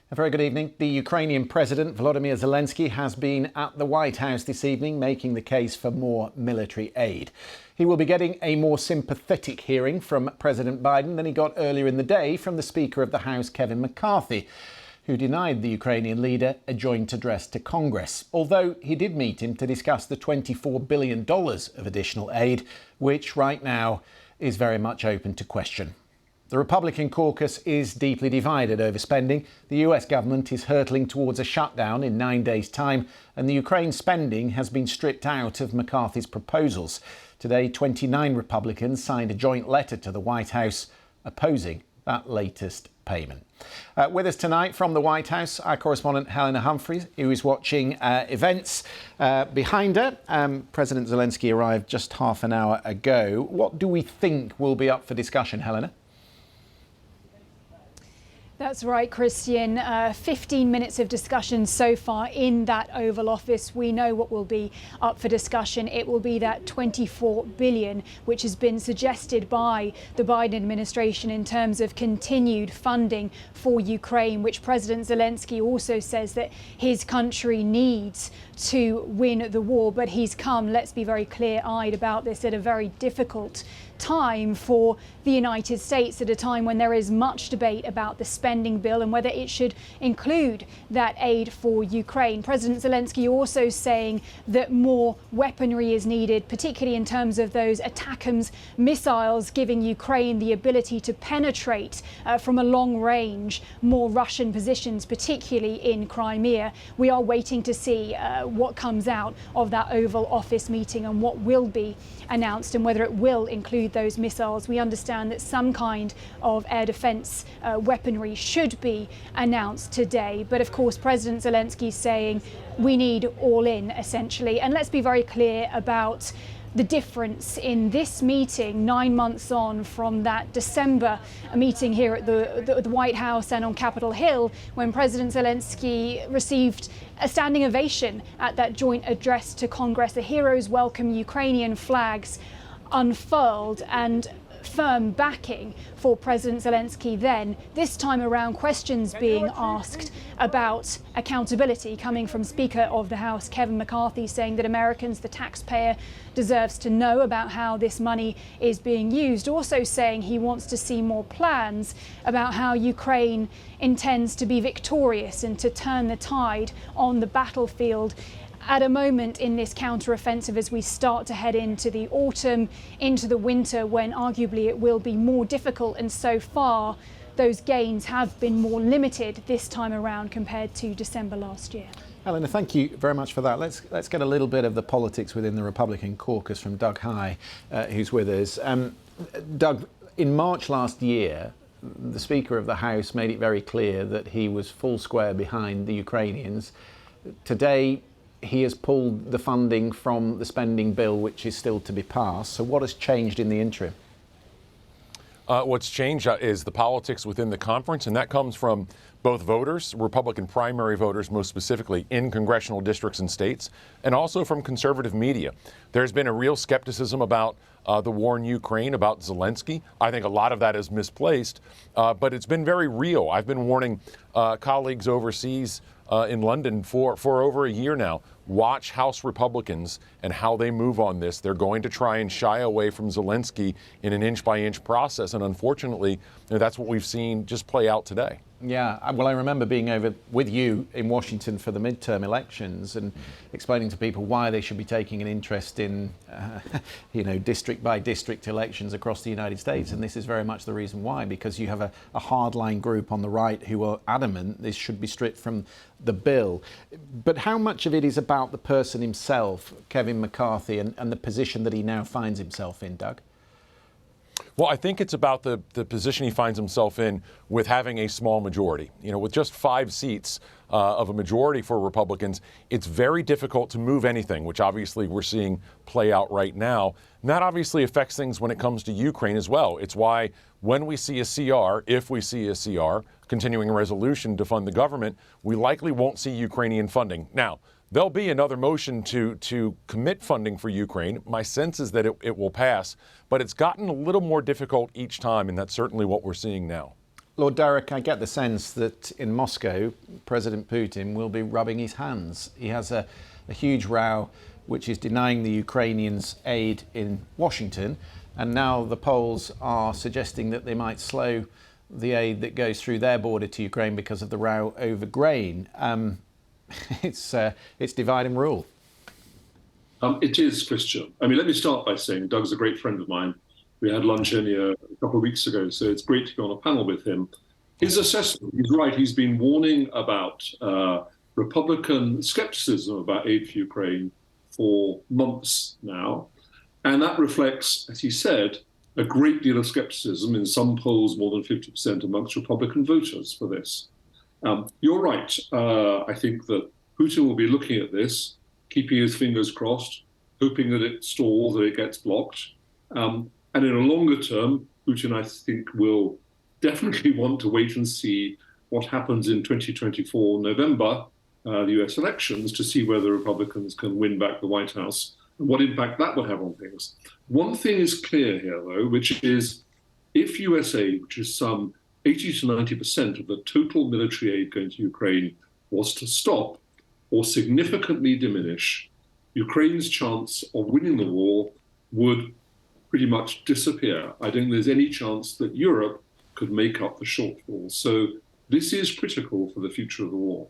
A very good evening. The Ukrainian President Volodymyr Zelensky has been at the White House this evening making the case for more military aid. He will be getting a more sympathetic hearing from President Biden than he got earlier in the day from the Speaker of the House, Kevin McCarthy, who denied the Ukrainian leader a joint address to Congress, although he did meet him to discuss the $24 billion of additional aid, which right now is very much open to question. The Republican caucus is deeply divided over spending. The US government is hurtling towards a shutdown in 9 days' time, and the Ukraine spending has been stripped out of McCarthy's proposals. Today, 29 Republicans signed a joint letter to the White House opposing that latest payment. With us tonight from the White House, our correspondent Helena Humphreys, who is watching events behind her. President Zelensky arrived just half an hour ago. What do we think will be up for discussion, Helena? That's right, Christian. 15 minutes of discussion so far in that Oval Office. We know what will be up for discussion. It will be that $24 billion, which has been suggested by the Biden administration in terms of continued funding for Ukraine, which President Zelensky also says that his country needs to win the war. But he's come, let's be very clear-eyed about this, at a very difficult time for the United States, at a time when there is much debate about the spending bill and whether it should include that aid for Ukraine. President Zelensky also saying that more weaponry is needed, particularly in terms of those ATACMS missiles, giving Ukraine the ability to penetrate from a long range more Russian positions, particularly in Crimea. We are waiting to see what comes out of that Oval Office meeting and what will be announced and whether it will include those missiles. We understand that some kind of air defense weaponry should be announced today. But of course, President Zelensky saying we need all in, essentially. And let's be very clear about the difference in this meeting 9 months on from that December meeting here at the White House and on Capitol Hill, when President Zelensky received a standing ovation at that joint address to Congress. The heroes welcome Ukrainian flags unfurled and firm backing for President Zelensky then. This time around, questions being asked about accountability coming from Speaker of the House Kevin McCarthy, saying that Americans, the taxpayer, deserves to know about how this money is being used. Also saying he wants to see more plans about how Ukraine intends to be victorious and to turn the tide on the battlefield at a moment in this counter-offensive as we start to head into the autumn, into the winter, when arguably it will be more difficult. And so far, those gains have been more limited this time around compared to December last year. Helena, thank you very much for that. Let's get a little bit of the politics within the Republican caucus from Doug High, who's with us. Doug, in March last year, the Speaker of the House made it very clear that he was full square behind the Ukrainians. Today, he has pulled the funding from the spending bill, which is still to be passed. So what has changed in the interim? What's changed is the politics within the conference, and that comes from both voters, Republican primary voters most specifically in congressional districts and states, and also from conservative media. There's been a real skepticism about the war in Ukraine, about Zelensky. I think a lot of that is misplaced, but it's been very real. I've been warning colleagues overseas in London for over a year now. Watch House Republicans and how they move on this. They're going to try and shy away from Zelensky in an inch-by-inch process, and unfortunately, that's what we've seen just play out today. Yeah, well, I remember being over with you in Washington for the midterm elections and explaining to people why they should be taking an interest in, district by district elections across the United States. And this is very much the reason why, because you have a hardline group on the right who are adamant this should be stripped from the bill. But how much of it is about the person himself, Kevin McCarthy, and the position that he now finds himself in, Doug? Well, I think it's about the position he finds himself in with having a small majority. With just 5 seats of a majority for Republicans, it's very difficult to move anything, which obviously we're seeing play out right now. And that obviously affects things when it comes to Ukraine as well. It's why when we see a CR, if we see a CR, continuing resolution to fund the government, we likely won't see Ukrainian funding. Now, there'll be another motion to commit funding for Ukraine. My sense is that it will pass, but it's gotten a little more difficult each time, and that's certainly what we're seeing now. Lord Darroch, I get the sense that in Moscow, President Putin will be rubbing his hands. He has a huge row which is denying the Ukrainians aid in Washington, and now the Poles are suggesting that they might slow the aid that goes through their border to Ukraine because of the row over grain. It's divide and rule. It is, Christian. I mean, let me start by saying Doug's a great friend of mine. We had lunch in here a couple of weeks ago, so it's great to be on a panel with him. His assessment, he's right, he's been warning about Republican skepticism about aid for Ukraine for months now. And that reflects, as he said, a great deal of skepticism in some polls, more than 50% amongst Republican voters for this. You're right. I think that Putin will be looking at this, keeping his fingers crossed, hoping that it stalls, that it gets blocked. And in a longer term, Putin, I think, will definitely want to wait and see what happens in 2024 November, the US elections, to see whether Republicans can win back the White House and what impact that will have on things. One thing is clear here, though, which is if US aid, which is some 80 to 90% of the total military aid going to Ukraine, was to stop or significantly diminish, Ukraine's chance of winning the war would pretty much disappear. I don't think there's any chance that Europe could make up the shortfall. So this is critical for the future of the war.